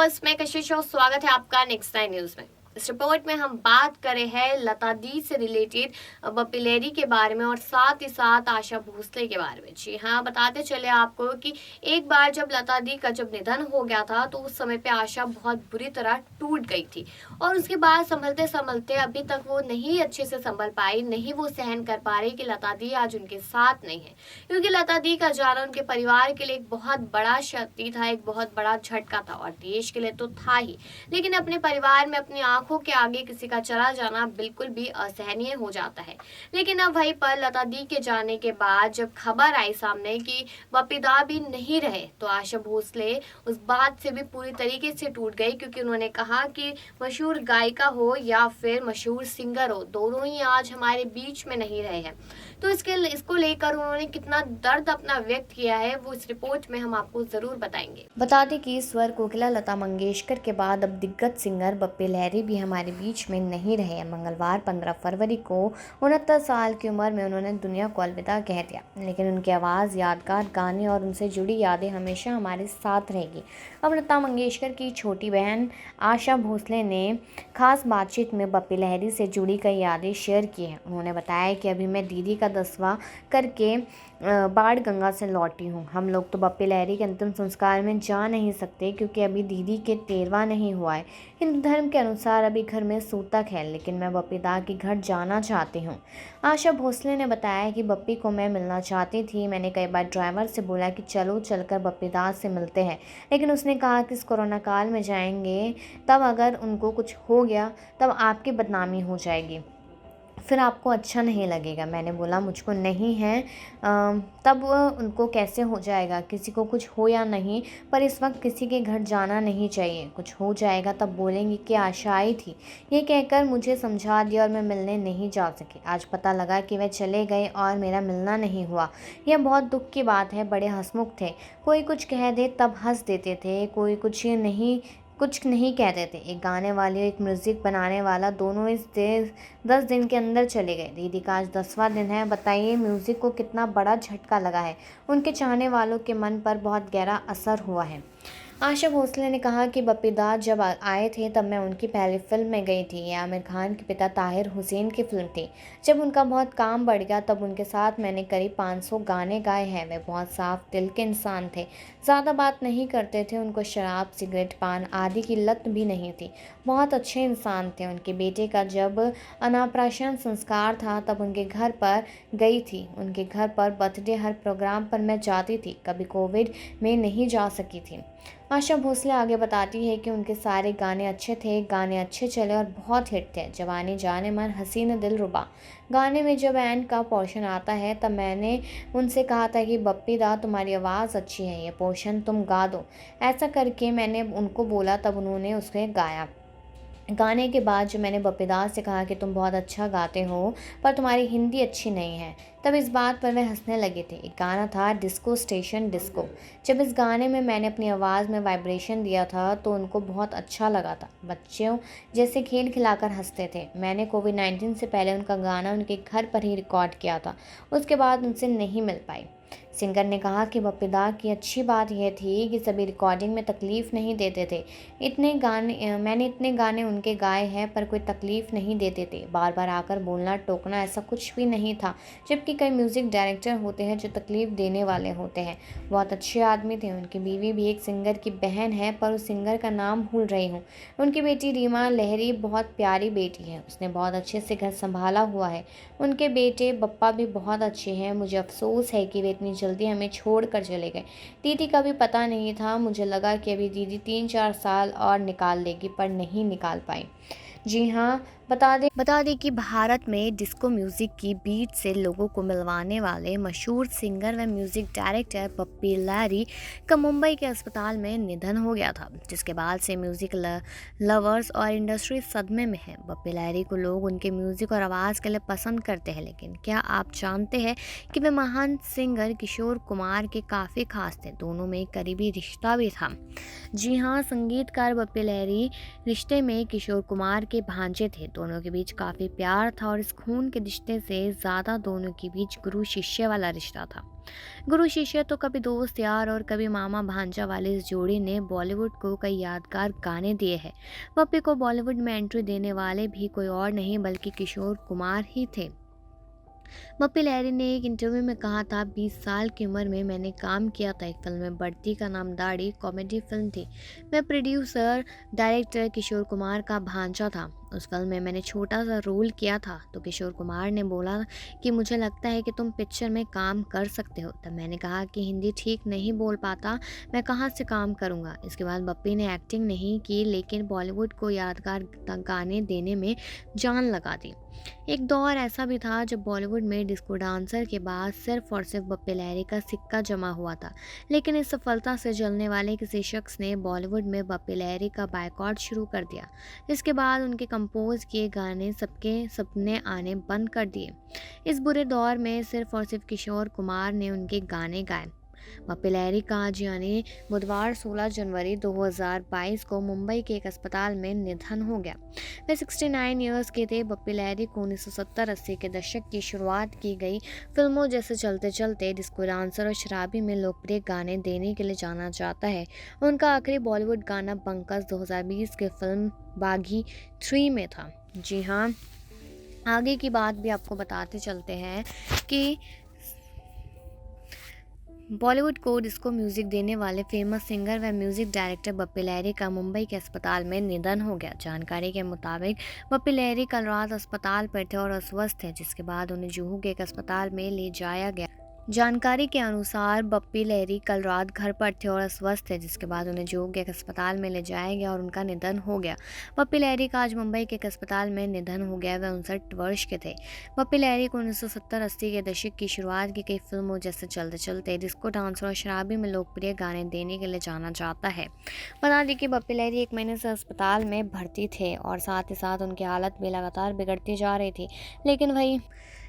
Viewers, मैं कशिश और स्वागत है आपका नेक्स्ट नाइन न्यूज में। इस रिपोर्ट में हम बात करें हैं लता दी से रिलेटेड बप्पी लहरी के बारे में और साथ ही साथ आशा भोसले के बारे में। जी हाँ, बताते चले आपको कि एक बार जब लता दी का जब निधन हो गया था तो उस समय पे आशा बहुत बुरी तरह टूट गई थी और उसके बाद संभलते संभलते अभी तक वो नहीं अच्छे से संभल पाई, नहीं वो सहन कर पा रही कि लता दी आज उनके साथ नहीं है। क्योंकि लता दी का जाना उनके परिवार के लिए एक बहुत बड़ा क्षति था, एक बहुत बड़ा झटका था और देश के लिए तो था ही, लेकिन अपने परिवार में अपनी आंखों के आगे किसी का चला जाना बिल्कुल भी असहनीय हो जाता है। लेकिन अब वहीं पर लता दी के जाने के बाद जब खबर आई सामने कि बप्पी दा भी नहीं रहे तो आशा भोसले उस बात से भी पूरी तरीके से टूट गई, क्योंकि उन्होंने कहा कि मशहूर गायिका हो या फिर मशहूर सिंगर हो, दोनों ही आज हमारे बीच में नहीं रहे हैं। तो इसको लेकर उन्होंने कितना दर्द अपना व्यक्त किया है वो इस रिपोर्ट में हम आपको जरूर बताएंगे। बता दें कि स्वर कोकिला लता मंगेशकर के बाद अब दिग्गज सिंगर बप्पी लहरी भी हमारे बीच में नहीं रहे। मंगलवार 15 फरवरी को 69 साल की उम्र में उन्होंने दुनिया को अलविदा कह दिया, लेकिन उनकी आवाज़, यादगार गाने और उनसे जुड़ी यादें हमेशा हमारे साथ रहेगी। अब लता मंगेशकर की छोटी बहन आशा भोसले ने खास बातचीत में बप्पी लहरी से जुड़ी कई यादें शेयर की हैं। उन्होंने बताया कि अभी मैं दीदी का 10वां करके बाढ़ गंगा से लौटी हूँ। हम लोग तो बप्पी लहरी के अंतिम संस्कार में जा नहीं सकते क्योंकि अभी दीदी के 13वां नहीं हुआ है। हिंदू धर्म के अनुसार अभी घर में सूतक है, लेकिन मैं बप्पी दा के घर जाना चाहती हूँ। आशा भोसले ने बताया कि बप्पी को मैं मिलना चाहती थी। मैंने कई बार ड्राइवर से बोला कि चलो चलकर बप्पी दा से मिलते हैं, लेकिन उसने कहा कि इस कोरोना काल में जाएंगे तब अगर उनको कुछ हो गया तब आपकी बदनामी हो जाएगी, फिर आपको अच्छा नहीं लगेगा। मैंने बोला मुझको नहीं है, तब उनको कैसे हो जाएगा, किसी को कुछ हो या नहीं, पर इस वक्त किसी के घर जाना नहीं चाहिए। कुछ हो जाएगा तब बोलेंगे कि आशा आई थी। ये कहकर मुझे समझा दिया और मैं मिलने नहीं जा सकी। आज पता लगा कि वे चले गए और मेरा मिलना नहीं हुआ। यह बहुत दुख की बात है। बड़े हंसमुख थे, कोई कुछ कह दे तब हंस देते थे, कोई कुछ नहीं कहते थे। एक गाने वाले, एक म्यूज़िक बनाने वाला, दोनों इस 10 दिन के अंदर चले गए। दीदी का आज 10वां दिन है। बताइए म्यूज़िक को कितना बड़ा झटका लगा है। उनके चाहने वालों के मन पर बहुत गहरा असर हुआ है। आशा भोसले ने कहा कि बप्पी दा जब आए थे तब मैं उनकी पहली फिल्म में गई थी। ये आमिर खान के पिता ताहिर हुसैन की फिल्म थी। जब उनका बहुत काम बढ़ गया तब उनके साथ मैंने करीब 500 गाने गाए हैं। वे बहुत साफ दिल के इंसान थे, ज़्यादा बात नहीं करते थे। उनको शराब, सिगरेट, पान आदि की लत भी नहीं थी। बहुत अच्छे इंसान थे। उनके बेटे का जब अन्नप्राशन संस्कार था तब उनके घर पर गई थी। उनके घर पर बर्थडे हर प्रोग्राम पर मैं जाती थी। कभी कोविड में नहीं जा सकी थी। आशा भोसले आगे बताती है कि उनके सारे गाने अच्छे थे, गाने अच्छे चले और बहुत हिट थे। जवानी जाने मन, हसीन दिलरुबा गाने में जब एंड का पोर्शन आता है तब मैंने उनसे कहा था कि बप्पी दा तुम्हारी आवाज़ अच्छी है, ये पोर्शन तुम गा दो। ऐसा करके मैंने उनको बोला, तब उन्होंने उसे गाया। गाने के बाद जब मैंने बप्पी दा से कहा कि तुम बहुत अच्छा गाते हो पर तुम्हारी हिंदी अच्छी नहीं है, तब इस बात पर वे हंसने लगे थे। एक गाना था डिस्को स्टेशन डिस्को। जब इस गाने में मैंने अपनी आवाज़ में वाइब्रेशन दिया था तो उनको बहुत अच्छा लगा था। बच्चों जैसे खेल खिलाकर हंसते थे। मैंने कोविड-19 से पहले उनका गाना उनके घर पर ही रिकॉर्ड किया था, उसके बाद उनसे नहीं मिल पाई। सिंगर ने कहा कि बप्पी दा की अच्छी बात यह थी कि सभी रिकॉर्डिंग में तकलीफ़ नहीं देते थे। मैंने इतने गाने उनके गाए हैं पर कोई तकलीफ़ नहीं देते थे। बार बार आकर बोलना, टोकना ऐसा कुछ भी नहीं था। जबकि कई म्यूज़िक डायरेक्टर होते हैं जो तकलीफ़ देने वाले होते हैं। बहुत अच्छे आदमी थे। उनकी बीवी भी एक सिंगर की बहन है पर उस सिंगर का नाम भूल रही हूँ। उनकी बेटी रीमा लहरी बहुत प्यारी बेटी है। उसने बहुत अच्छे से घर संभाला हुआ है। उनके बेटे बप्पा भी बहुत अच्छे हैं। मुझे अफसोस है कि वे इतनी जल्दी हमें छोड़ कर चले गए। दीदी का भी पता नहीं था। मुझे लगा कि अभी दीदी 3-4 साल और निकाल लेगी, पर नहीं निकाल पाई। जी हाँ, बता दें कि भारत में डिस्को म्यूज़िक की बीट से लोगों को मिलवाने वाले मशहूर सिंगर व म्यूज़िक डायरेक्टर बप्पी लहरी का मुंबई के अस्पताल में निधन हो गया था, जिसके बाद से म्यूज़िक लवर्स और इंडस्ट्री सदमे में है। बप्पी लहरी को लोग उनके म्यूज़िक और आवाज़ के लिए पसंद करते हैं, लेकिन क्या आप जानते हैं कि वे महान सिंगर किशोर कुमार के काफ़ी खास थे। दोनों में एक करीबी रिश्ता भी था। जी हाँ, संगीतकार बप्पी लहरी रिश्ते में किशोर कुमार के भांजे थे। दोनों के बीच काफ़ी प्यार था और इस खून के रिश्ते से ज़्यादा दोनों के बीच गुरु शिष्य वाला रिश्ता था। गुरु शिष्य तो कभी दोस्त यार और कभी मामा भांजा वाली इस जोड़ी ने बॉलीवुड को कई यादगार गाने दिए हैं। पप्पी को बॉलीवुड में एंट्री देने वाले भी कोई और नहीं बल्कि किशोर कुमार ही थे। बप्पी लहरी ने एक इंटरव्यू में कहा था, 20 साल की उम्र में मैंने काम किया था एक फिल्म में, बढ़ती का नाम दाढ़ी कॉमेडी फिल्म थी। मैं प्रोड्यूसर डायरेक्टर किशोर कुमार का भांजा था। उस फिल्म में मैंने छोटा सा रोल किया था तो किशोर कुमार ने बोला कि मुझे लगता है कि तुम पिक्चर में काम कर सकते हो। तब मैंने कहा कि हिंदी ठीक नहीं बोल पाता, मैं कहाँ से काम करूँगा। इसके बाद बप्पी ने एक्टिंग नहीं की लेकिन बॉलीवुड को यादगार गाने देने में जान लगा दी। एक दौर ऐसा भी था जब बॉलीवुड में डिस्को डांसर के बाद सिर्फ और सिर्फ बप्पी लहरी का सिक्का जमा हुआ था, लेकिन इस सफलता से जलने वाले किसी शख्स ने बॉलीवुड में बप्पी लहरी का बायकॉट शुरू कर दिया। इसके बाद उनके कंपोज किए गाने सबके सपने आने बंद कर दिए। इस बुरे दौर में सिर्फ और सिर्फ किशोर कुमार ने उनके गाने गाए। बप्पी लहरी का आज यानी बुधवार 16 जनवरी 2022 को मुंबई के एक अस्पताल में निधन हो गया। वे 69 ईयर्स के थे। बप्पी लहरी को 1970-80 के दशक की शुरुआत की गई फिल्मों जैसे चलते चलते, डिस्को डांसर और शराबी में लोकप्रिय गाने देने के लिए जाना जाता है। उनका आखिरी बॉलीवुड गाना पंकज 2020 के फिल्म बागी 3 में था। जी हाँ, आगे की बात भी आपको बताते चलते हैं कि बॉलीवुड को डिस्को म्यूजिक देने वाले फेमस सिंगर व म्यूजिक डायरेक्टर बप्पी लहरी का मुंबई के अस्पताल में निधन हो गया। जानकारी के मुताबिक बप्पी लहरी कल रात अस्पताल पर थे और अस्वस्थ थे, जिसके बाद उन्हें जुहू के एक अस्पताल में ले जाया गया। जानकारी के अनुसार बप्पी लहरी कल रात घर पर थे और अस्वस्थ थे, जिसके बाद उन्हें जुहू के एक अस्पताल में ले जाया गया और उनका निधन हो गया। बप्पी लहरी का आज मुंबई के एक अस्पताल में निधन हो गया। वह 59 वर्ष के थे। बप्पी लहरी को 1970-80 के दशक की शुरुआत की कई फिल्मों जैसे चलते चलते, डिस्को डांसर और शराबी में लोकप्रिय गाने देने के लिए जाना जाता है। बता दें कि बप्पी लहरी 1 महीने से अस्पताल में भर्ती थे और साथ ही साथ उनकी हालत भी लगातार बिगड़ती जा रही थी। लेकिन वही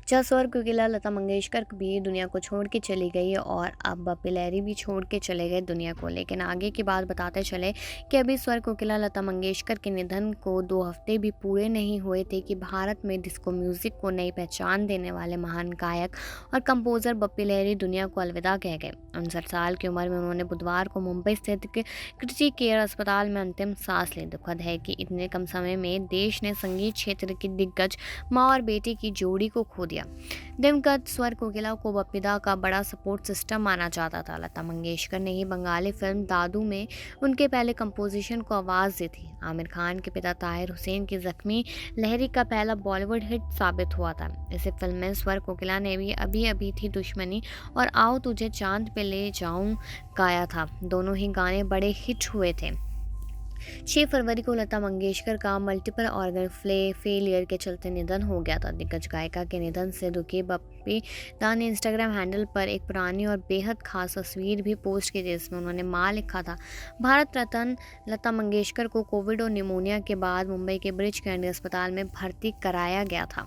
जब स्वर्ग कोकिला लता मंगेशकर भी दुनिया को छोड़ के चली गई और अब बप्पी लहरी भी छोड़ के चले गए दुनिया को। लेकिन आगे की बात बताते चले कि अभी स्वर्ग कोकिला लता मंगेशकर के निधन को 2 हफ्ते भी पूरे नहीं हुए थे कि भारत में डिस्को म्यूजिक को नई पहचान देने वाले महान गायक और कंपोजर बप्पी लहरी दुनिया को अलविदा कह गए। 59 साल की उम्र में उन्होंने बुधवार को मुंबई स्थित क्रिटिकल केयर अस्पताल में अंतिम सांस ली। दुखद है कि इतने कम समय में देश ने संगीत क्षेत्र की दिग्गज माँ और बेटे की जोड़ी को खो दिया। दिवंगत स्वर कोकिला को बप्पीदा का बड़ा सपोर्ट सिस्टम माना जाता था। लता मंगेशकर ने ही बंगाली फिल्म दादू में उनके पहले कंपोजिशन को आवाज़ दी थी। आमिर खान के पिता ताहिर हुसैन की जख्मी लहरी का पहला बॉलीवुड हिट साबित हुआ था। इसी फिल्म में स्वर कोकिला ने भी अभी अभी थी दुश्मनी और आओ तुझे चांद पे ले जाऊं गाया था। दोनों ही गाने बड़े हिट हुए थे। 6 फरवरी को लता मंगेशकर का मल्टीपल ऑर्गन फेलियर के चलते निधन हो गया था। दिग्गज गायिका के निधन से दुखी बप्पी दा ने इंस्टाग्राम हैंडल पर एक पुरानी और बेहद खास तस्वीर भी पोस्ट की, जिसमें उन्होंने मां लिखा था। भारत रत्न लता मंगेशकर को कोविड और निमोनिया के बाद मुंबई के ब्रिच कैंडी अस्पताल में भर्ती कराया गया था।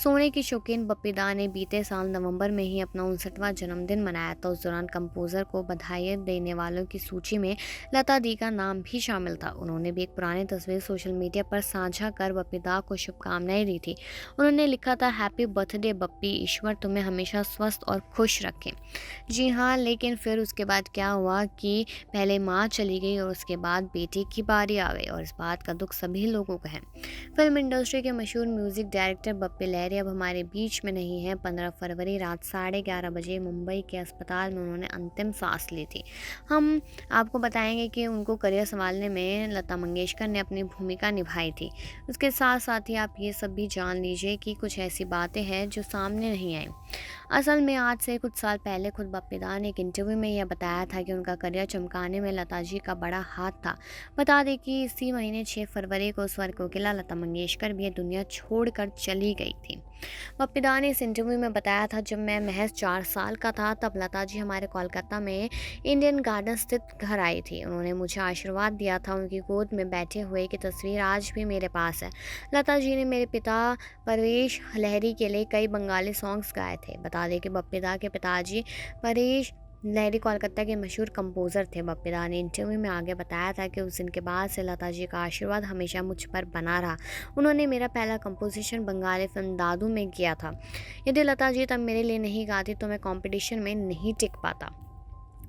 सोने की शौकीन बप्पी दा ने बीते साल नवंबर में ही अपना 59वां जन्मदिन मनाया था। उस दौरान कंपोजर को बधाई देने वालों की सूची में लता दी का नाम भी शामिल था। उन्होंने भी एक पुरानी तस्वीर सोशल मीडिया पर साझा कर बप्पी दा को शुभकामनाएं दी थी। उन्होंने लिखा था, हैप्पी बर्थडे बप्पी, ईश्वर तुम्हें हमेशा स्वस्थ और खुश रखे। जी हाँ, लेकिन फिर उसके बाद क्या हुआ कि पहले माँ चली गई और उसके बाद बेटी की बारी आ गई और इस बात का दुख सभी लोगों को है। फिल्म इंडस्ट्री के मशहूर म्यूजिक डायरेक्टर बप्पी लहरी अब हमारे बीच में नहीं है। 15 फरवरी रात 11:30 बजे मुंबई के अस्पताल में उन्होंने अंतिम सांस ली थी। हम आपको बताएंगे कि उनको करियर संभालने में लता मंगेशकर ने अपनी भूमिका निभाई थी। उसके साथ साथ ही आप ये सब भी जान लीजिए कि कुछ ऐसी बातें हैं जो सामने नहीं आई। असल में आज से कुछ साल पहले खुद बप्पी दा ने एक इंटरव्यू में यह बताया था कि उनका करियर चमकाने में लता जी का बड़ा हाथ था। बता दें कि इसी महीने 6 फरवरी को स्वर कोकिला लता मंगेशकर भी दुनिया छोड़कर चली गई थी। बप्पी दा ने इस इंटरव्यू में बताया था, जब मैं महज 4 साल का था तब लता जी हमारे कोलकाता में इंडियन गार्डन स्थित घर आई थी। उन्होंने मुझे आशीर्वाद दिया था। उनकी गोद में बैठे हुए की तस्वीर आज भी मेरे पास है। लता जी ने मेरे पिता परेश लहरी के लिए कई बंगाली सॉन्ग्स गाए थे। बता दें कि बप्पी दा के पिताजी परेश लहरी कोलकाता के मशहूर कंपोज़र थे। बप्पी दा ने इंटरव्यू में आगे बताया था कि उस दिन के बाद से लता जी का आशीर्वाद हमेशा मुझ पर बना रहा। उन्होंने मेरा पहला कंपोजिशन बंगाली फिल्म दादू में किया था। यदि लता जी तब मेरे लिए नहीं गाती तो मैं कंपटीशन में नहीं टिक पाता।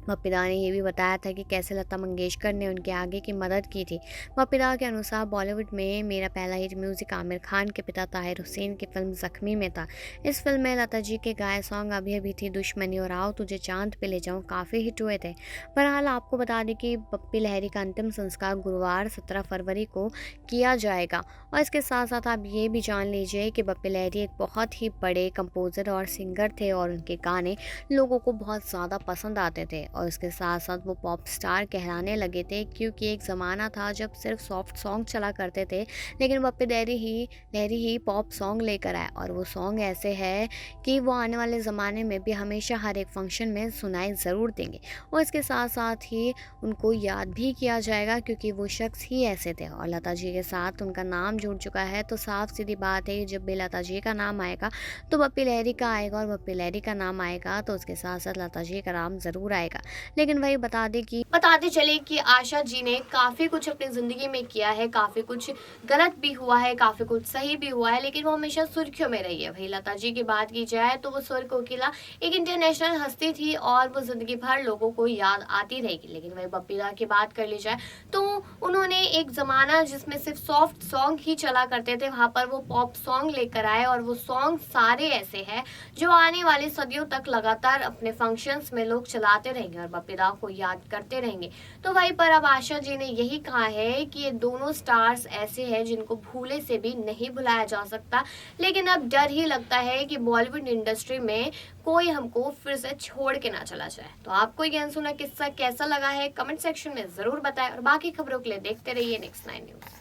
बप्पी दा ने ये भी बताया था कि कैसे लता मंगेशकर ने उनके आगे की मदद की थी। बप्पी दा के अनुसार बॉलीवुड में मेरा पहला हिट म्यूज़िक आमिर खान के पिता ताहिर हुसैन की फिल्म ज़ख्मी में था। इस फिल्म में लता जी के गाए सॉन्ग अभी अभी थी दुश्मनी और आओ तुझे चांद पे ले जाऊँ काफ़ी हिट हुए थे। बहरहाल आपको बता दें कि बप्पी लहरी का अंतिम संस्कार गुरुवार 17 फरवरी को किया जाएगा। और इसके साथ साथ आप ये भी जान लीजिए कि बप्पी लहरी एक बहुत ही बड़े कंपोज़र और सिंगर थे और उनके गाने लोगों को बहुत ज़्यादा पसंद आते थे और इसके साथ साथ वो पॉप स्टार कहलाने लगे थे, क्योंकि एक ज़माना था जब सिर्फ सॉफ्ट सॉन्ग चला करते थे, लेकिन बप्पी लहरी ही पॉप सॉन्ग लेकर आए और वो सॉन्ग ऐसे है कि वो आने वाले ज़माने में भी हमेशा हर एक फंक्शन में सुनाई ज़रूर देंगे और इसके साथ साथ ही उनको याद भी किया जाएगा, क्योंकि वो शख्स ही ऐसे थे और लता जी के साथ उनका नाम जुड़ चुका है। तो साफ सीधी बात है कि जब भी लता जी का नाम आएगा तो बप्पी लहरी का आएगा और बप्पी लहरी का नाम आएगा तो उसके साथ साथ लता जी का नाम ज़रूर आएगा। लेकिन वही बताते चले कि आशा जी ने काफ़ी कुछ अपनी ज़िंदगी में किया है, काफ़ी कुछ गलत भी हुआ है, काफ़ी कुछ सही भी हुआ है, लेकिन वो हमेशा सुर्खियों में रही है। वही लता जी की बात की जाए तो वो स्वर कोकिला एक इंटरनेशनल हस्ती थी और वो ज़िंदगी भर लोगों को याद आती रहेगी। लेकिन वही बप्पी दा की बात कर ली जाए तो उन्होंने एक ज़माना जिसमें सिर्फ सॉफ्ट सॉन्ग ही चला करते थे, वहाँ पर वो पॉप सॉन्ग लेकर आए और वो सॉन्ग सारे ऐसे हैं जो आने वाली सदियों तक लगातार अपने फंक्शंस में लोग चलाते रहेंगे और बप्पी दा को याद करते रहेंगे। तो वहीं पर अब आशा जी ने यही कहा है कि ये दोनों स्टार्स ऐसे हैं जिनको भूले से भी नहीं भुलाया जा सकता, लेकिन अब डर ही लगता है कि बॉलीवुड इंडस्ट्री में कोई हमको फिर से छोड़ के ना चला जाए। तो आपको ये अनसुना किस्सा कैसा लगा है कमेंट सेक्शन में ज़रूर बताएं और बाकी खबरों के लिए देखते रहिए नेक्स्ट 9 न्यूज़।